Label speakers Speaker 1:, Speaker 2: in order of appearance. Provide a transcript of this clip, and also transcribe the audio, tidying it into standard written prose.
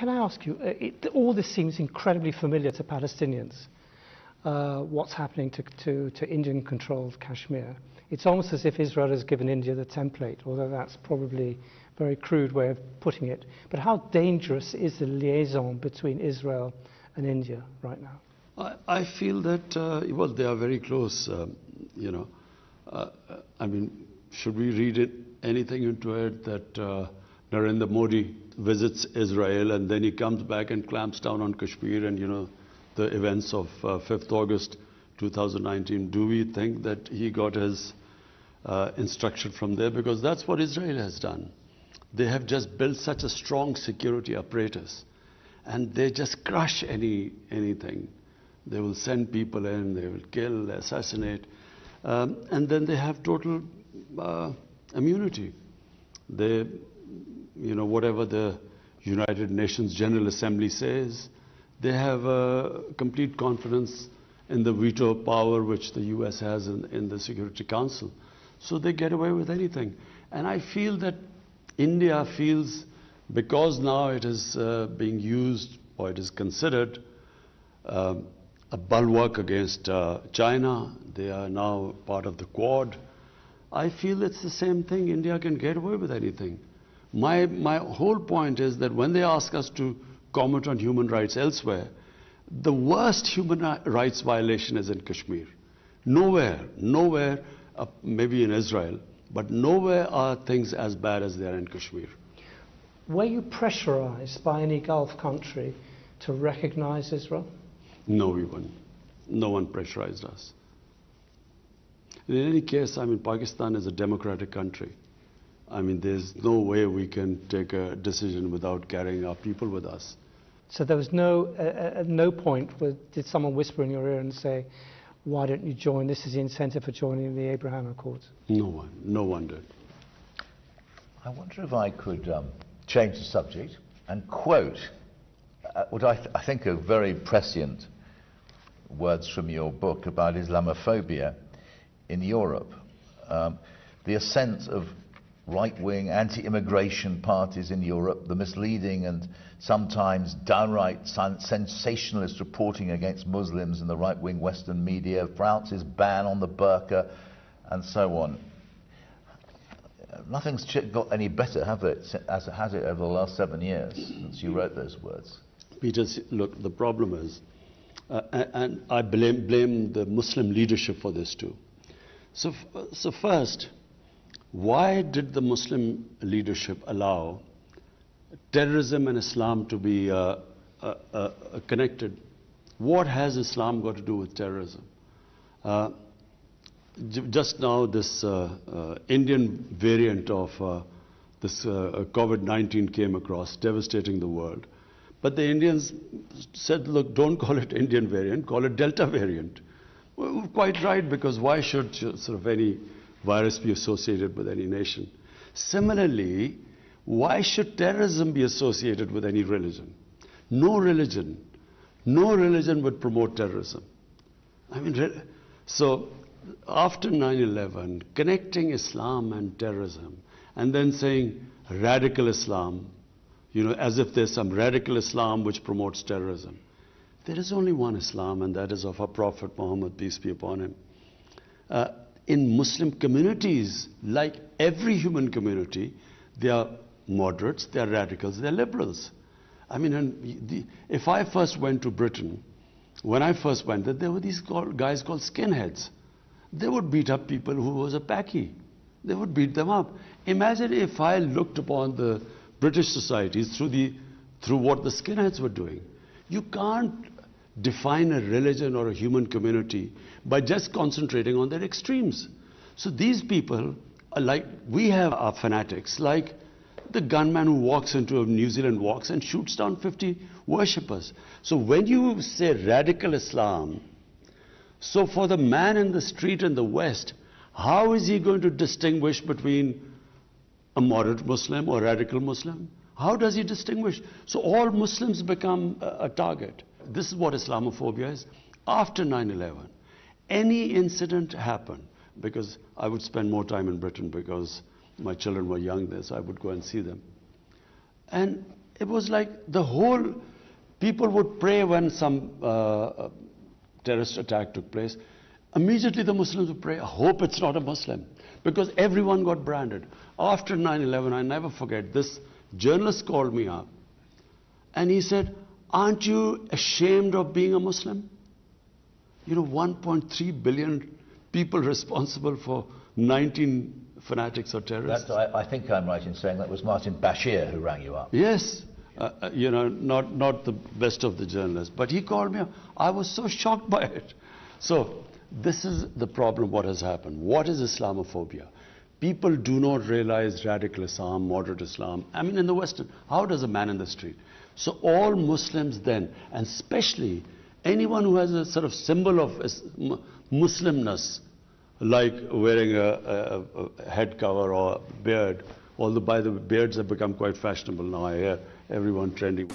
Speaker 1: Can I ask you, all this seems incredibly familiar to Palestinians, what's happening to Indian-controlled Kashmir. It's almost as if Israel has given India the template, although that's probably a very crude way of putting it. But how dangerous is the liaison between Israel and India right now?
Speaker 2: I feel that, well, they are very close, you know. I mean, should we read anything into it that Narendra Modi visits Israel and then he comes back and clamps down on Kashmir and, you know, the events of 5th August 2019, do we think that he got his instruction from there? Because that's what Israel has done. They have just built such a strong security apparatus and they just crush anything. They will send people in, they will kill, assassinate, and then they have total immunity. They, you know, whatever the United Nations General Assembly says, they have complete confidence in the veto power which the US has in the Security Council. So they get away with anything. And I feel that India feels, because now it is being used, or it is considered a bulwark against China, they are now part of the Quad. I feel it's the same thing. India can get away with anything. My whole point is that when they ask us to comment on human rights elsewhere, the worst human rights violation is in Kashmir. Nowhere, maybe in Israel, but nowhere are things as bad as they are in Kashmir.
Speaker 1: Were you pressurized by any Gulf country to recognize Israel?
Speaker 2: No, we weren't. No one pressurized us. In any case, I mean, Pakistan is a democratic country. I mean, there's no way we can take a decision without carrying our people with us.
Speaker 1: So there was at no point did someone whisper in your ear and say, why don't you join? This is the incentive for joining the Abraham Accords.
Speaker 2: No one did.
Speaker 3: I wonder if I could change the subject and quote what I think are very prescient words from your book about Islamophobia in Europe. The ascent of right-wing anti-immigration parties in Europe, the misleading and sometimes downright sensationalist reporting against Muslims in the right-wing Western media, France's ban on the burqa, and so on. Nothing's got any better, has it, over the last 7 years since you wrote those words?
Speaker 2: Peter, look, the problem is, and I blame the Muslim leadership for this too. So first, why did the Muslim leadership allow terrorism and Islam to be connected? What has Islam got to do with terrorism? Just now, this Indian variant of this COVID-19 came across, devastating the world. But the Indians said, look, don't call it Indian variant, call it Delta variant. Well, quite right, because why should sort of any virus be associated with any nation? Similarly, why should terrorism be associated with any religion? No religion would promote terrorism. I mean, so after 9/11, connecting Islam and terrorism, and then saying radical Islam, you know, as if there's some radical Islam which promotes terrorism. There is only one Islam, and that is of our Prophet Muhammad, peace be upon him. In Muslim communities, like every human community, they are moderates, they are radicals, they are liberals. I mean, if I first went to Britain, when I first went there were these guys called skinheads. They would beat up people who was a Paki. They would beat them up. Imagine if I looked upon the British societies through what the skinheads were doing. You can't define a religion or a human community by just concentrating on their extremes. So these people are like, we have our fanatics, like the gunman who walks into New Zealand walks and shoots down 50 worshippers. So when you say radical Islam, so for the man in the street in the West, how is he going to distinguish between a moderate Muslim or radical Muslim? How does he distinguish? So all Muslims become a target. This is what Islamophobia is. After 9/11, any incident happened, because I would spend more time in Britain because my children were young there, so I would go and see them. And it was like the whole, people would pray when some terrorist attack took place. Immediately the Muslims would pray, I hope it's not a Muslim, because everyone got branded. After 9/11, I never forget, this journalist called me up and he said, aren't you ashamed of being a Muslim? You know, 1.3 billion people responsible for 19 fanatics or terrorists.
Speaker 3: I think I'm right in saying that was Martin Bashir who rang you up.
Speaker 2: Yes, you know, not the best of the journalists, but he called me up. I was so shocked by it. So this is the problem, what has happened. What is Islamophobia? People do not realize radical Islam, moderate Islam. I mean, in the Western, how does a man in the street? So all Muslims then, and especially anyone who has a sort of symbol of Muslimness, like wearing a head cover or a beard, although by the way, beards have become quite fashionable now, I hear everyone trending.